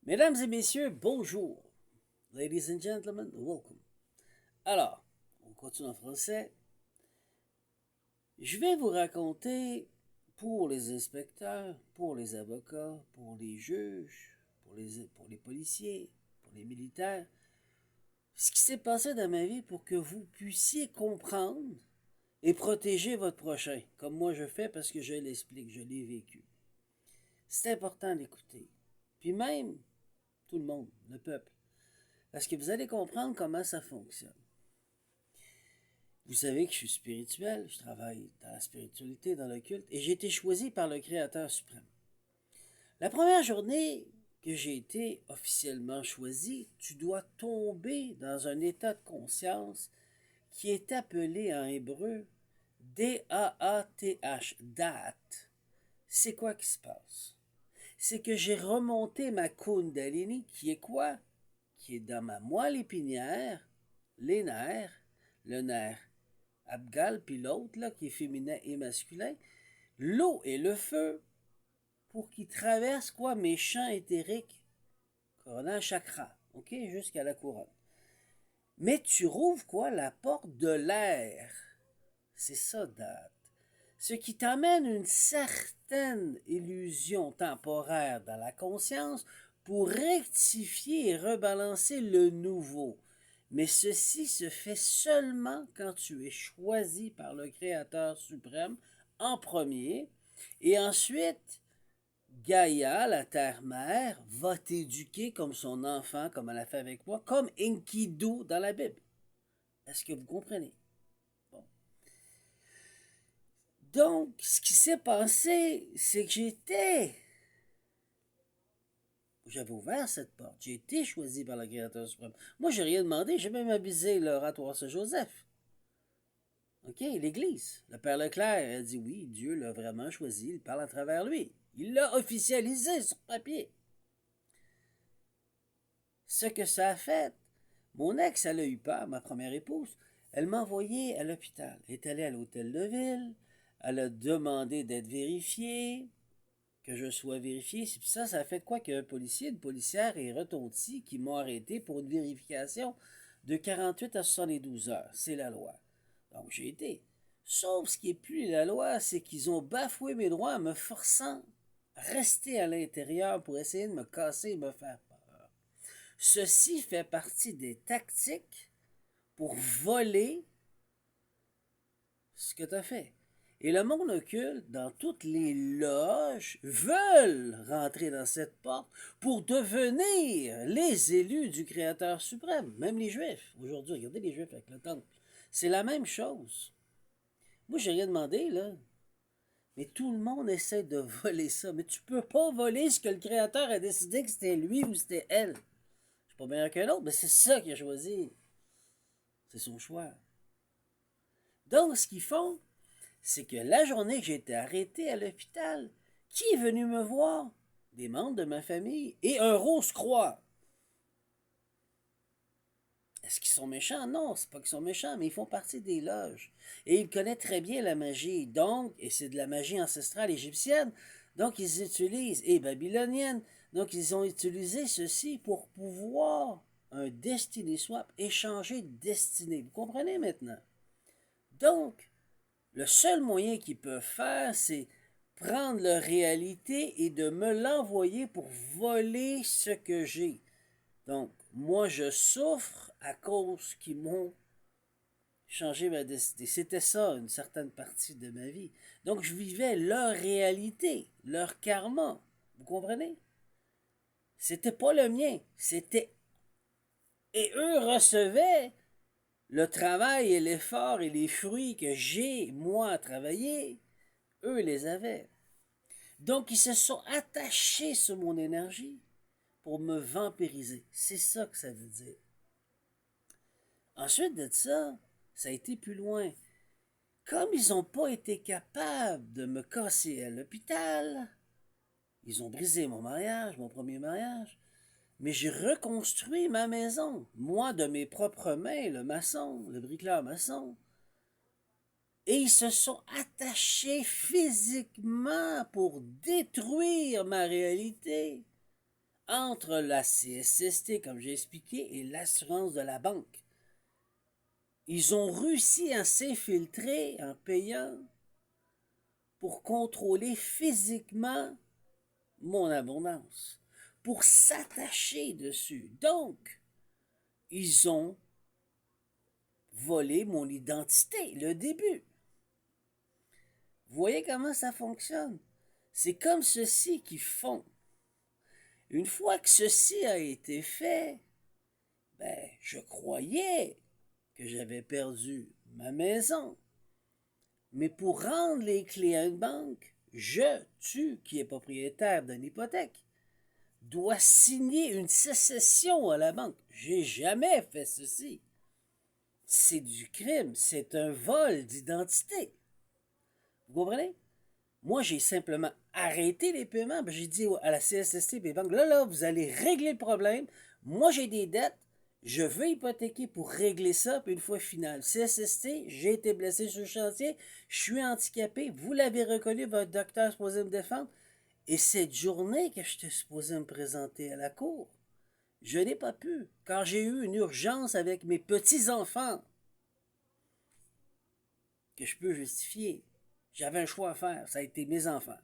Mesdames et messieurs, bonjour. Ladies and gentlemen, welcome. Alors, on continue en français. Je vais vous raconter pour les inspecteurs, pour les avocats, pour les juges, pour les policiers, pour les militaires, ce qui s'est passé dans ma vie pour que vous puissiez comprendre et protéger votre prochain, comme moi je fais parce que je l'explique, je l'ai vécu. C'est important d'écouter. Puis même, tout le monde, le peuple. Parce que vous allez comprendre comment ça fonctionne. Vous savez que je suis spirituel, je travaille dans la spiritualité, dans le culte, et j'ai été choisi par le Créateur suprême. La première journée que j'ai été officiellement choisi, tu dois tomber dans un état de conscience qui est appelé en hébreu D-A-A-T-H, date. C'est quoi qui se passe? C'est que j'ai remonté ma Kundalini, qui est quoi? Qui est dans ma moelle épinière, les nerfs, le nerf Abgal, puis l'autre, là, qui est féminin et masculin, l'eau et le feu, pour qu'ils traversent, quoi, mes champs éthériques, coronal chakra, ok, jusqu'à la couronne. Mais tu rouvres, quoi, la porte de l'air. C'est ça, date. Ce qui t'amène une certaine illusion temporaire dans la conscience pour rectifier et rebalancer le nouveau. Mais ceci se fait seulement quand tu es choisi par le Créateur suprême en premier, et ensuite Gaïa, la terre-mère, va t'éduquer comme son enfant, comme elle a fait avec moi, comme Enkidu dans la Bible. Est-ce que vous comprenez? Bon. Donc, ce qui s'est passé, c'est que j'avais ouvert cette porte. J'ai été choisi par le Créateur suprême. Moi, j'ai rien demandé. J'ai même avisé l'oratoire Saint-Joseph. OK, l'Église. Le Père Leclerc a dit oui, Dieu l'a vraiment choisi. Il parle à travers lui. Il l'a officialisé sur papier. Ce que ça a fait, mon ex, elle a eu peur, ma première épouse. Elle m'a envoyé à l'hôpital. Elle est allée à l'hôtel de ville. Elle a demandé d'être vérifiée, que je sois vérifié. Puis ça a fait quoi qu'un policier, une policière est retenti qui m'ont arrêté pour une vérification de 48 à 72 heures. C'est la loi. Donc j'ai été. Sauf ce qui est plus la loi, c'est qu'ils ont bafoué mes droits en me forçant à rester à l'intérieur pour essayer de me casser et me faire peur. Ceci fait partie des tactiques pour voler ce que tu as fait. Et le monde occulte, dans toutes les loges, veulent rentrer dans cette porte pour devenir les élus du Créateur suprême. Même les Juifs. Aujourd'hui, regardez les Juifs avec le temple. C'est la même chose. Moi, j'ai rien demandé, là. Mais tout le monde essaie de voler ça. Mais tu peux pas voler ce que le Créateur a décidé que c'était lui ou c'était elle. Je suis pas meilleur qu'un autre, mais c'est ça qu'il a choisi. C'est son choix. Donc, ce qu'ils font, c'est que la journée que j'ai été arrêté à l'hôpital, qui est venu me voir? Des membres de ma famille et un Rose-Croix. Est-ce qu'ils sont méchants? Non, c'est pas qu'ils sont méchants, mais ils font partie des loges. Et ils connaissent très bien la magie. Donc, et c'est de la magie ancestrale égyptienne, donc ils utilisent, et babylonienne, donc ils ont utilisé ceci pour pouvoir un Destiny Swap, échanger de destinée. Vous comprenez maintenant? Donc, le seul moyen qu'ils peuvent faire, c'est prendre leur réalité et de me l'envoyer pour voler ce que j'ai. Donc, moi, je souffre à cause qu'ils m'ont changé ma destinée. C'était ça, une certaine partie de ma vie. Donc, je vivais leur réalité, leur karma. Vous comprenez? C'était pas le mien. C'était... Et eux recevaient le travail et l'effort et les fruits que j'ai, moi, travaillé. Eux les avaient. Donc, ils se sont attachés sur mon énergie pour me vampiriser. C'est ça que ça veut dire. Ensuite de ça, ça a été plus loin. Comme ils n'ont pas été capables de me casser à l'hôpital, ils ont brisé mon mariage, mon premier mariage, mais j'ai reconstruit ma maison, moi de mes propres mains, le maçon, le bricoleur maçon. Et ils se sont attachés physiquement pour détruire ma réalité entre la CSST, comme j'ai expliqué, et l'assurance de la banque. Ils ont réussi à s'infiltrer en payant pour contrôler physiquement mon abondance, pour s'attacher dessus. Donc, ils ont volé mon identité, le début. Vous voyez comment ça fonctionne? C'est comme ceci qu'ils font. Une fois que ceci a été fait, je croyais que j'avais perdu ma maison. Mais pour rendre les clés à une banque, tu, qui es propriétaire d'une hypothèque, dois signer une sécession à la banque. J'ai jamais fait ceci. C'est du crime, c'est un vol d'identité. Vous comprenez? Moi, j'ai simplement arrêté les paiements. J'ai dit à la CSST et les banques, là, vous allez régler le problème. Moi, j'ai des dettes. Je veux hypothéquer pour régler ça. Puis une fois final, CSST, j'ai été blessé sur le chantier. Je suis handicapé. Vous l'avez reconnu, votre docteur est supposé me défendre. Et cette journée que j'étais supposé me présenter à la cour, je n'ai pas pu, car j'ai eu une urgence avec mes petits-enfants que je peux justifier. J'avais un choix à faire, ça a été mes enfants.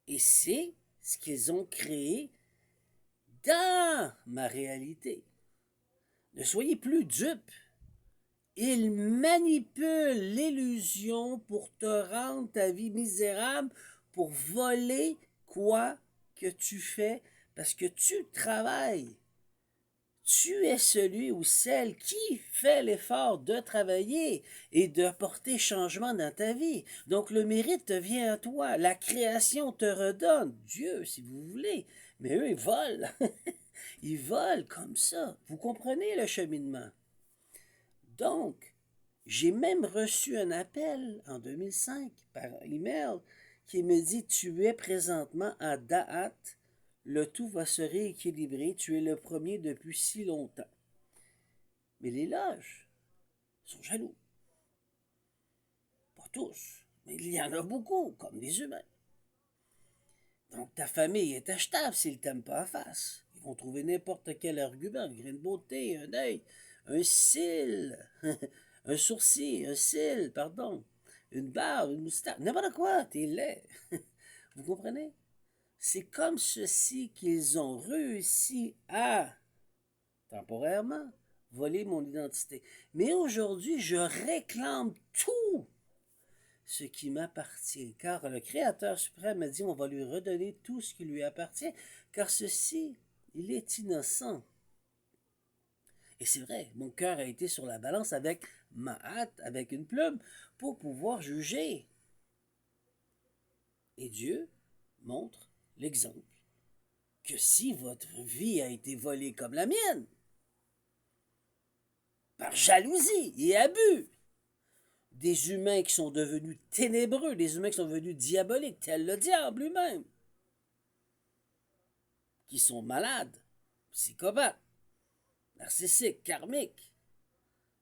Et c'est ce qu'ils ont créé dans ma réalité. Ne soyez plus dupes. Ils manipulent l'illusion pour te rendre ta vie misérable, pour voler quoi que tu fais, parce que tu travailles. Tu es celui ou celle qui fait l'effort de travailler et d'apporter changement dans ta vie. Donc le mérite te vient à toi. La création te redonne. Dieu, si vous voulez. Mais eux, ils volent. Ils volent comme ça. Vous comprenez le cheminement? Donc, j'ai même reçu un appel en 2005 par email qui me dit: tu es présentement à Da'at. Le tout va se rééquilibrer. Tu es le premier depuis si longtemps. Mais les loges sont jaloux. Pas tous, mais il y en a beaucoup, comme des humains. Donc ta famille est achetable s'ils ne t'aiment pas en face. Ils vont trouver n'importe quel argument, un grain de beauté, un œil, un cil, un sourcil, un cil, pardon, une barbe, une moustache, n'importe quoi, t'es laid. Vous comprenez? C'est comme ceci qu'ils ont réussi à, temporairement, voler mon identité. Mais aujourd'hui, je réclame tout ce qui m'appartient, car le Créateur suprême a dit: on va lui redonner tout ce qui lui appartient, car ceci, il est innocent. Et c'est vrai, mon cœur a été sur la balance avec ma hâte, avec une plume, pour pouvoir juger. Et Dieu montre l'exemple que si votre vie a été volée comme la mienne, par jalousie et abus, des humains qui sont devenus ténébreux, des humains qui sont devenus diaboliques, tel le diable lui-même, qui sont malades, psychopathes, narcissiques, karmiques.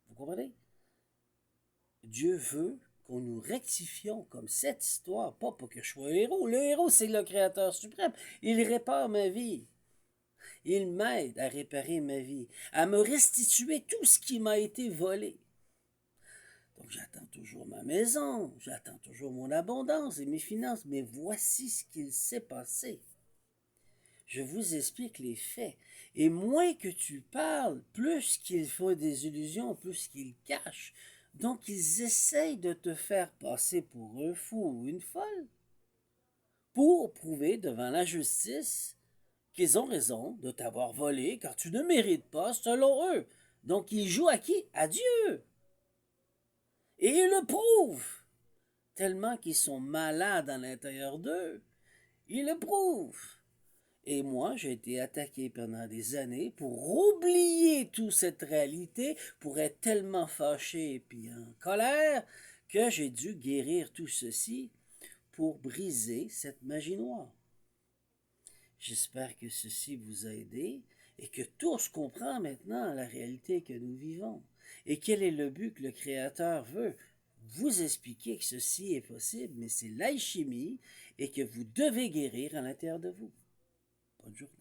Vous comprenez? Dieu veut qu'on nous rectifions comme cette histoire, pas pour que je sois un héros. Le héros, c'est le Créateur suprême. Il répare ma vie. Il m'aide à réparer ma vie, à me restituer tout ce qui m'a été volé. Donc j'attends toujours ma maison, j'attends toujours mon abondance et mes finances, mais voici ce qu'il s'est passé. Je vous explique les faits. Et moins que tu parles, plus qu'ils font des illusions, plus qu'ils cachent. Donc ils essayent de te faire passer pour un fou ou une folle pour prouver devant la justice qu'ils ont raison de t'avoir volé car tu ne mérites pas selon eux. Donc ils jouent à qui? À Dieu. Et ils le prouvent. Tellement qu'ils sont malades à l'intérieur d'eux. Ils le prouvent. Et moi, j'ai été attaqué pendant des années pour oublier toute cette réalité, pour être tellement fâché et puis en colère, que j'ai dû guérir tout ceci pour briser cette magie noire. J'espère que ceci vous a aidé et que tous comprennent maintenant la réalité que nous vivons. Et quel est le but que le Créateur veut? Vous expliquer que ceci est possible, mais c'est l'alchimie et que vous devez guérir à l'intérieur de vous. Bonne journée.